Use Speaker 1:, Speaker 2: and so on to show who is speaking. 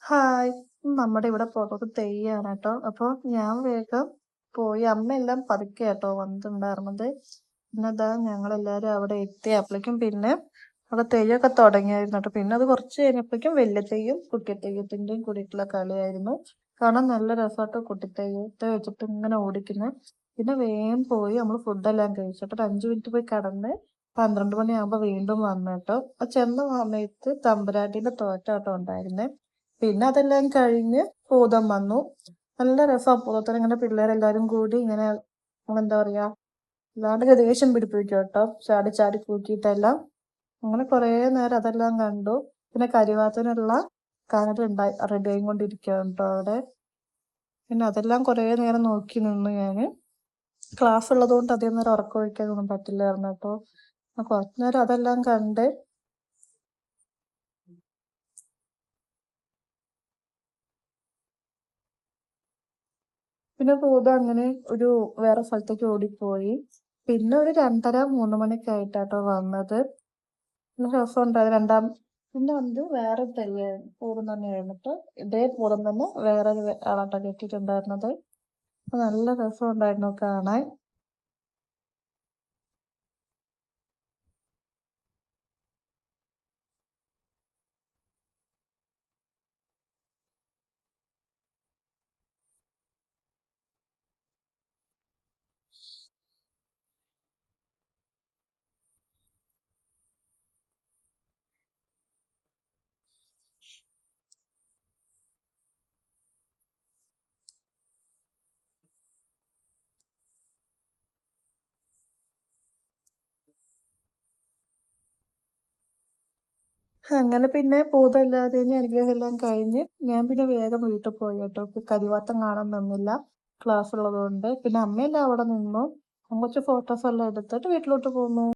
Speaker 1: Hi. നമ്മുടെ ഇവിടെ പുറത്ത് തെയ്യാണ് കേട്ടോ. അപ്പൊ ഞാൻ വേഗം പോയി. അമ്മയെല്ലാം പതുക്കെയാ കേട്ടോ വന്നിട്ടുണ്ടായിരുന്നത്. പിന്നെ ദാ ഞങ്ങളെല്ലാരും അവിടെ എത്തി. അപ്പളേക്കും പിന്നെ അവിടെ തെയ്യമൊക്കെ തുടങ്ങിയായിരുന്നു കേട്ടോ. പിന്നെ അത് കുറച്ച് കഴിഞ്ഞപ്പോഴേക്കും വലിയ തെയ്യം കുട്ടിത്തെയ്യത്തിന്റെയും കൂടിയിട്ടുള്ള കളിയായിരുന്നു. കാണാൻ നല്ല രസമാട്ടോ കുട്ടിത്തെയ്യത്തെ വെച്ചിട്ട് ഇങ്ങനെ ഓടിക്കുന്നത്. പിന്നെ വേഗം പോയി നമ്മൾ ഫുഡെല്ലാം കഴിച്ചിട്ട് ഒരു 5 മിനിറ്റ് പോയി കിടന്ന് 12 മണിയാകുമ്പോൾ വീണ്ടും വന്നു കേട്ടോ. ആ ചെന്ന സമയത്ത് തമ്പുരാട്ടിന്റെ തോറ്റാട്ടോ ഉണ്ടായിരുന്നേ. പിന്നെ അതെല്ലാം കഴിഞ്ഞ് ഭൂതം വന്നു. നല്ല രസാ ഭൂതത്തിന് ഇങ്ങനെ പിള്ളേരെല്ലാരും കൂടി ഇങ്ങനെ എന്താ പറയാ അല്ലാണ്ട് ദേഷ്യം പിടിപ്പിക്കും കേട്ടോ. ചാടി ചാടി കൂട്ടിയിട്ടെല്ലാം. അങ്ങനെ കുറേ നേരം അതെല്ലാം കണ്ടു. പിന്നെ കരിവാത്തിനുള്ള കാര്യം റെഡി ആയിക്കൊണ്ടിരിക്കുകയാണ് കേട്ടോ അവിടെ. പിന്നെ അതെല്ലാം കുറേ നേരം നോക്കി നിന്നു ഞാന്. ക്ലാസ് ഉള്ളതുകൊണ്ട് അധികം നേരം ഉറക്കം ഒഴിക്കാനൊന്നും പറ്റില്ലായിരുന്നു കേട്ടോ. കുറച്ചു നേരം അതെല്ലാം കണ്ട് പിന്നെ ഭൂതം അങ്ങനെ ഒരു വേറെ സ്ഥലത്തേക്ക് ഓടിപ്പോയി. പിന്നെ ഒരു 2:30, 3 മണിയൊക്കെ ആയിട്ടാട്ടോ വന്നത്. നല്ല രസമുണ്ടായി. പിന്നെ വന്നത് വേറെ തെയ്യായിരുന്നു. പൂരം തന്നെയായിരുന്നു ട്ടോ. ഇതേ പൂരം തന്നെ വേറൊരു ആളാട്ടോ കെട്ടിയിട്ടുണ്ടായിരുന്നത്. അപ്പൊ നല്ല രസമുണ്ടായിരുന്നു കാണാൻ. അങ്ങനെ പിന്നെ ഭൂതം ഇല്ലാതെയും അനുഗ്രഹം എല്ലാം കഴിഞ്ഞ് ഞാൻ പിന്നെ വേഗം വീട്ടിൽ പോയി കേട്ടോ. കരിവാത്തം കാണാൻ നിന്നില്ല. ക്ലാസ് ഉള്ളതുകൊണ്ട്. പിന്നെ അമ്മയെല്ലാം അവിടെ നിന്നു. കുറച്ച് ഫോട്ടോസ് എല്ലാം എടുത്തിട്ട് വീട്ടിലോട്ട് പോന്നു.